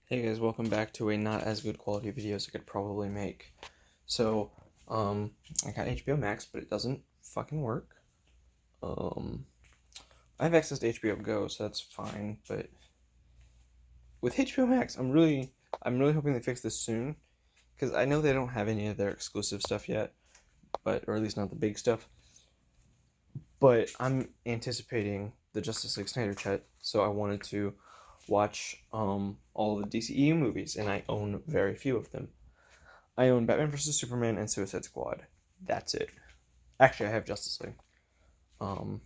Hey guys, welcome back to a not as good quality video as I could probably make. So, I got HBO Max, but it doesn't fucking work. I have access to HBO Go, so that's fine, but with HBO Max, I'm really hoping they fix this soon, because I know they don't have any of their exclusive stuff yet, or at least not the big stuff, but I'm anticipating the Justice League Snyder Cut, so I wanted to watch, all the DCEU movies, and I own very few of them. I own Batman vs Superman and Suicide Squad. That's it. Actually, I have Justice League. Um,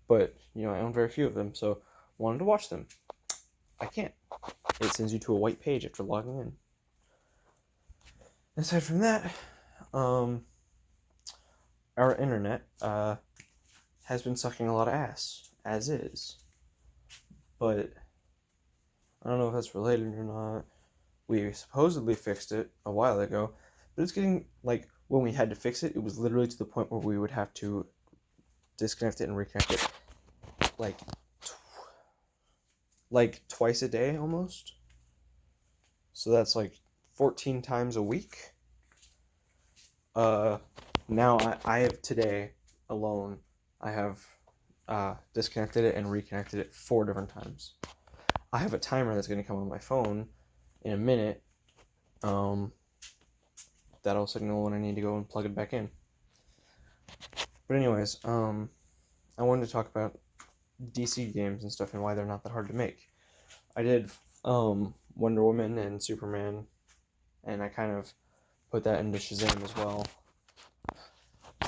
but I own very few of them, so wanted to watch them. I can't. It sends you to a white page after logging in. Aside from that, um, our internet has been sucking a lot of ass as is, but I don't know if that's related or not. We supposedly fixed it a while ago, but it's getting like when we had to fix it, it was literally to the point where we would have to disconnect it and reconnect it like twice a day almost. So that's like 14 times a week. Uh, Now I have today alone. I have disconnected it and reconnected it 4 different times. I have a timer that's going to come on my phone in a minute. That'll signal when I need to go and plug it back in. But anyways, I wanted to talk about DC games and stuff and why they're not that hard to make. I did WonderWoman and SuperMan, and I kind of put that into Shazam as well.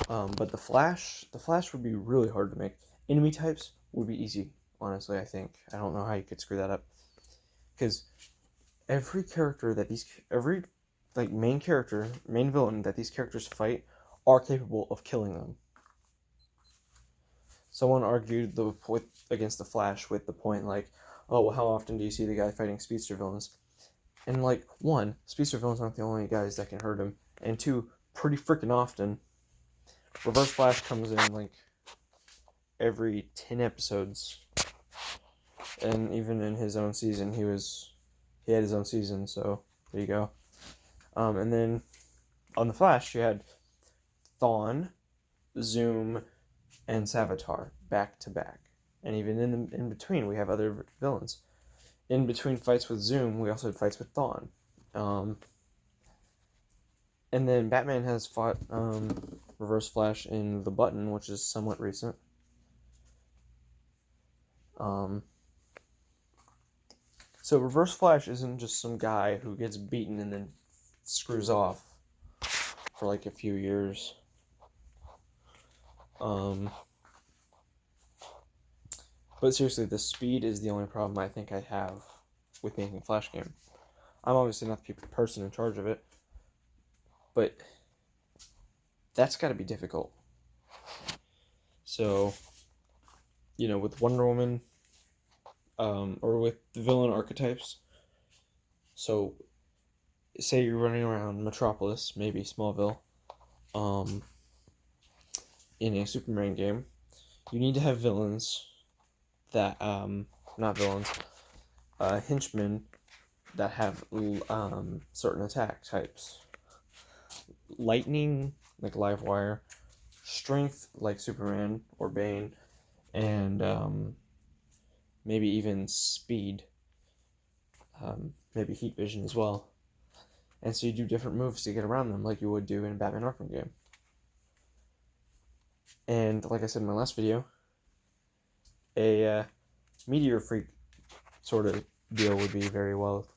But the Flash would be really hard to make. Enemy types would be easy, honestly. I think I don't know how you could screw that up, because every main villain that these characters fight are capable of killing them. Someone argued against the Flash with the point like, oh, well, how often do you see the guy fighting speedster villains? And like, one, speedster villains aren't the only guys that can hurt him, and two, pretty freaking often, Reverse Flash comes in like every 10 episodes, and even in his own season, he had his own season. So there you go. And then on the Flash, you had Thawne, Zoom, and Savitar back to back, and even in between, we have other villains. In between fights with Zoom, we also had fights with Thawne. And then Batman has fought Reverse Flash in The Button, which is somewhat recent. So Reverse Flash isn't just some guy who gets beaten and then screws off for like a few years. But seriously, the speed is the only problem I think I have with making a Flash game. I'm obviously not the person in charge of it, but that's got to be difficult. So, with Wonder Woman, or with the villain archetypes. So, say you're running around Metropolis, maybe Smallville, in a Superman game, you need to have villains that, not villains, henchmen that have certain attack types. Lightning, like Livewire, strength, like Superman or Bane, and maybe even speed, maybe heat vision as well. And so you do different moves to get around them, like you would do in a Batman Arkham game. And like I said in my last video, a meteor freak sort of deal would be very well,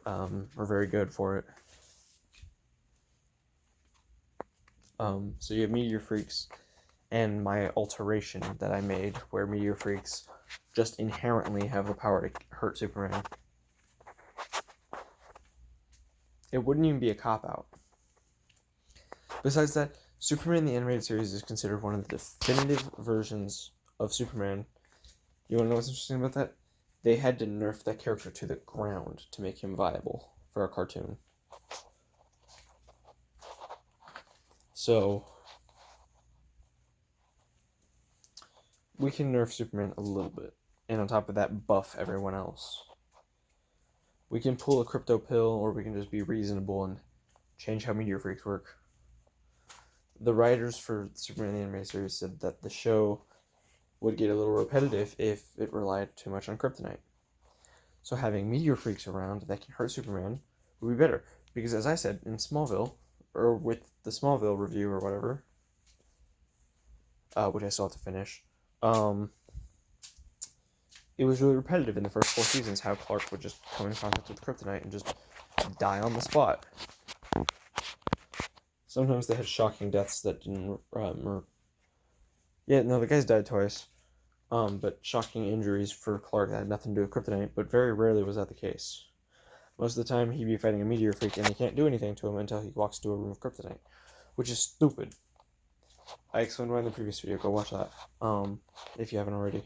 or very good for it. So you have meteor freaks, and my alteration that I made, where meteor freaks just inherently have the power to hurt Superman. It wouldn't even be a cop-out. Besides that, Superman the Animated Series is considered one of the definitive versions of Superman. You want to know what's interesting about that? They had to nerf that character to the ground to make him viable for a cartoon. So, we can nerf Superman a little bit, and on top of that, buff everyone else. We can pull a crypto pill, or we can just be reasonable and change how Meteor Freaks work. The writers for Superman the Animated Series said that the show would get a little repetitive if it relied too much on kryptonite. So having Meteor Freaks around that can hurt Superman would be better. Because as I said, in Smallville, or with the Smallville review or whatever, which I still have to finish, it was really repetitive in the first 4 seasons how Clark would just come in contact with kryptonite and just die on the spot. Sometimes they had shocking deaths that didn't... the guy's died twice. But shocking injuries for Clark that had nothing to do with kryptonite, but very rarely was that the case. Most of the time, he'd be fighting a meteor freak, and he can't do anything to him until he walks to a room of kryptonite, which is stupid. I explained why in the previous video. Go watch that, if you haven't already.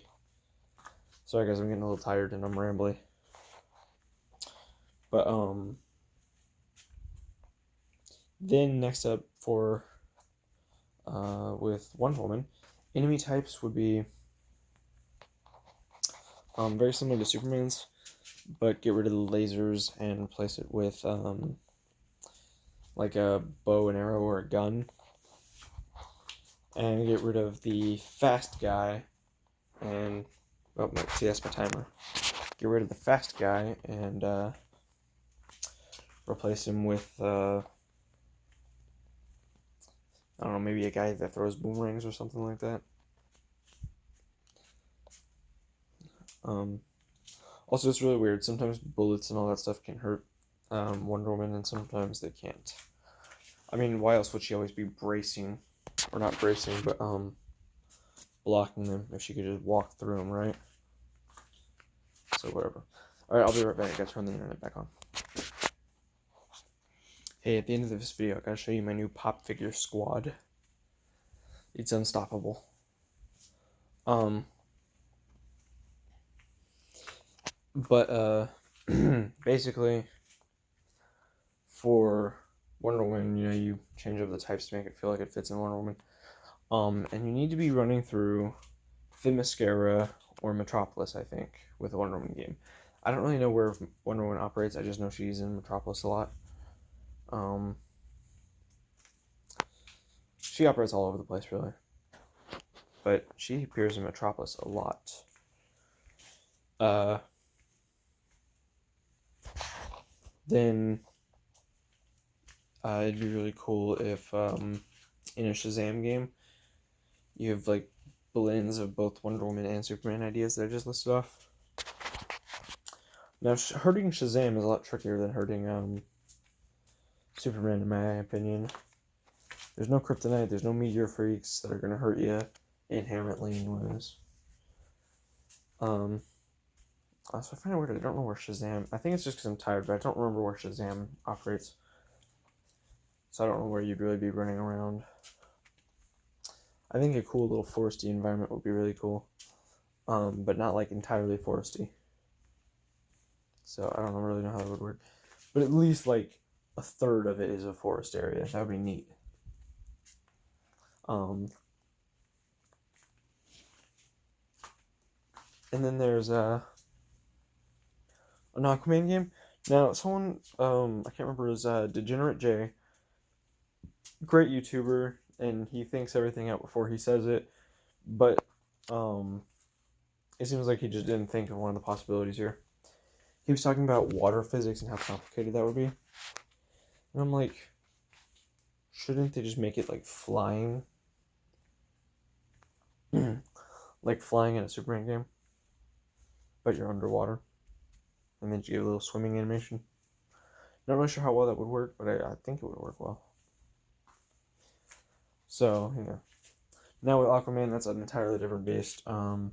Sorry guys, I'm getting a little tired and I'm rambly. But, then next up for, with WonderWoman, enemy types would be, very similar to Superman's, but get rid of the lasers and replace it with, like a bow and arrow or a gun. And get rid of the fast guy and... Oh, no, see, that's my timer. Get rid of the fast guy and replace him with, I don't know, maybe a guy that throws boomerangs or something like that. Also, it's really weird. Sometimes bullets and all that stuff can hurt Wonder Woman, and sometimes they can't. I mean, why else would she always be bracing? Or not bracing, but blocking them if she could just walk through them, right? So whatever. Alright, I'll be right back. I gotta turn the internet back on. Hey, at the end of this video, I gotta show you my new pop figure squad. It's unstoppable. But basically, for Wonder Woman, you change up the types to make it feel like it fits in Wonder Woman. And you need to be running through Themyscira or Metropolis, I think, with a Wonder Woman game. I don't really know where Wonder Woman operates. I just know she's in Metropolis a lot. She operates all over the place, really. But she appears in Metropolis a lot. Then it'd be really cool if in a Shazam game you have like blends of both Wonder Woman and Superman ideas that I just listed off. Now, hurting Shazam is a lot trickier than hurting Superman, in my opinion. There's no kryptonite, there's no meteor freaks that are going to hurt you inherently anyways. So I find it weird, I don't know where Shazam... I think it's just because I'm tired, but I don't remember where Shazam operates. So I don't know where you'd really be running around. I think a cool little foresty environment would be really cool. But not like entirely foresty. So I don't really know how that would work. But at least like a third of it is a forest area. That would be neat. And then there's an Aquaman game. Now someone, I can't remember, is Degenerate J. Great YouTuber, and he thinks everything out before he says it, but it seems like he just didn't think of one of the possibilities here. He was talking about water physics and how complicated that would be. And I'm like, shouldn't they just make it like flying? Like flying in a Superman game, but you're underwater. And then you get a little swimming animation. Not really sure how well that would work, but I think it would work well. So, now with Aquaman, that's an entirely different beast. In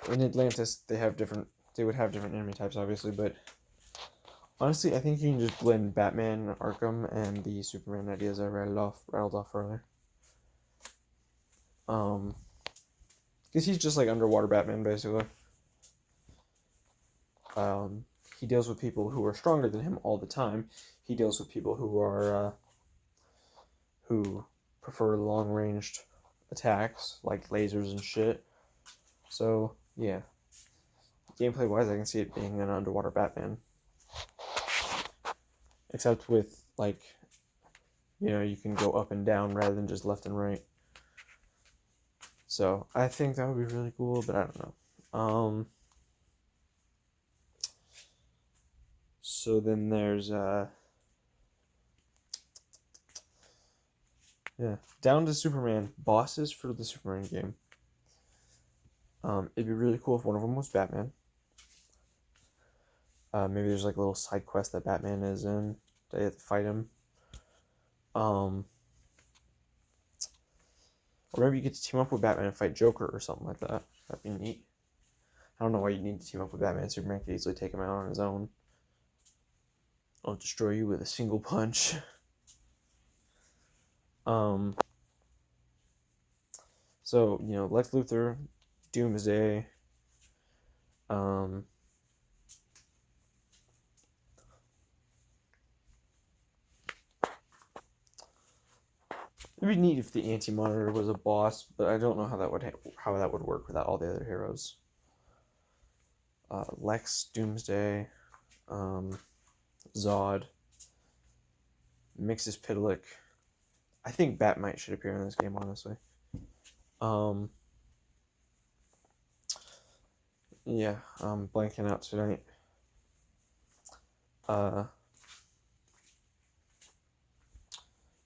Atlantis, they would have different enemy types, obviously, but honestly, I think you can just blend Batman, Arkham, and the Superman ideas I rattled off earlier. Because he's just like underwater Batman, basically. He deals with people who are stronger than him all the time. He deals with people who are, who prefer long-ranged attacks, like lasers and shit. So, yeah. Gameplay-wise, I can see it being an underwater Batman. except with like, you can go up and down rather than just left and right. So I think that would be really cool, but I don't know. So then there's down to Superman bosses for the Superman game. It'd be really cool if one of them was Batman. Maybe there's like a little side quest that Batman is in that you have to fight him. Or maybe you get to team up with Batman and fight Joker or something like that. That'd be neat. I don't know why you need to team up with Batman. Superman could easily take him out on his own. I'll destroy you with a single punch. So, Lex Luthor, Doomsday, it'd be neat if the Anti-Monitor was a boss, but I don't know how that would work without all the other heroes. Lex, Doomsday, Zod, Mixus Pitlick. I think Batmite should appear in this game, honestly. Yeah, I'm blanking out tonight.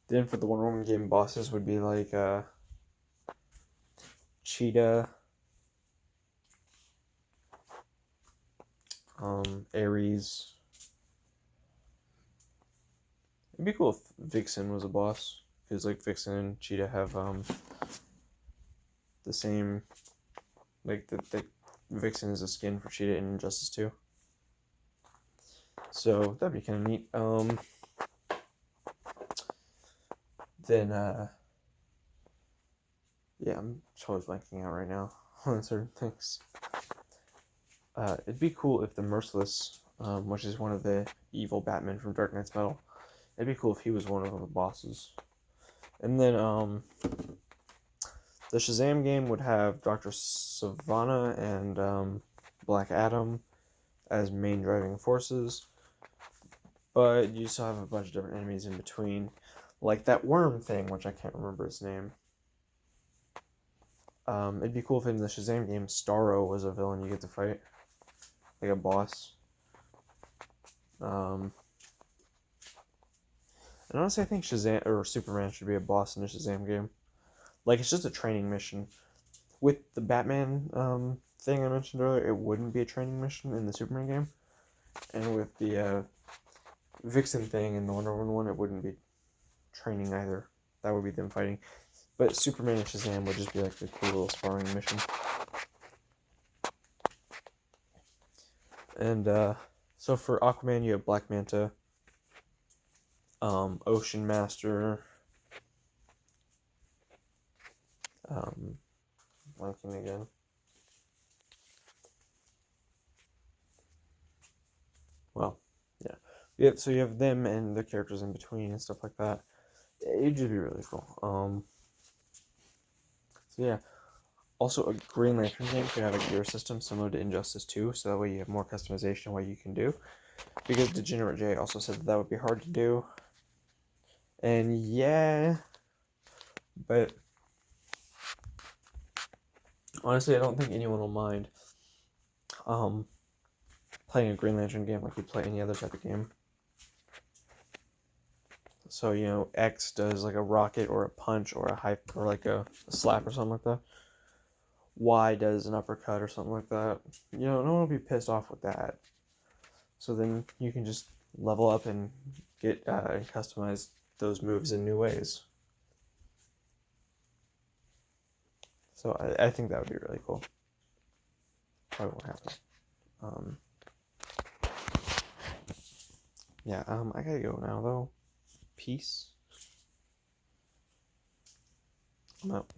Then for the WonderWoman game, bosses would be like Cheetah, Ares. It'd be cool if Vixen was a boss, because like Vixen and Cheetah have the same, like the Vixen is a skin for Cheetah in Injustice 2. So that'd be kind of neat. Then yeah, I'm totally blanking out right now on certain things. It'd be cool if the Merciless, which is one of the evil Batmen from Dark Knight's Metal, it'd be cool if he was one of the bosses. And then the Shazam game would have Dr. Sivana and Black Adam as main driving forces, but you still have a bunch of different enemies in between, like that worm thing, which I can't remember its name. It'd be cool if in the Shazam game Starro was a villain you get to fight, like a boss. And honestly, I think Shazam or Superman should be a boss in the Shazam game. Like, it's just a training mission. With the Batman thing I mentioned earlier, it wouldn't be a training mission in the Superman game. And with the Vixen thing in the Wonder Woman one, it wouldn't be training either. That would be them fighting. But Superman and Shazam would just be like a cool little sparring mission. And so for Aquaman, you have Black Manta, Ocean Master, blanking again. Well, yeah. So you have them and the characters in between and stuff like that. It'd just be really cool. So yeah. Also, a Green Lantern game could have a gear system similar to Injustice 2, so that way you have more customization of what you can do. Because Degenerate J also said that would be hard to do. And yeah, but honestly, I don't think anyone will mind playing a Green Lantern game like you play any other type of game. So, X does like a rocket or a punch or a hype or like a slap or something like that. Y does an uppercut or something like that. No one will be pissed off with that. So then you can just level up and get and customize those moves in new ways. So I think that would be really cool. Probably won't happen. Yeah, I gotta go now though. Peace. I'm out.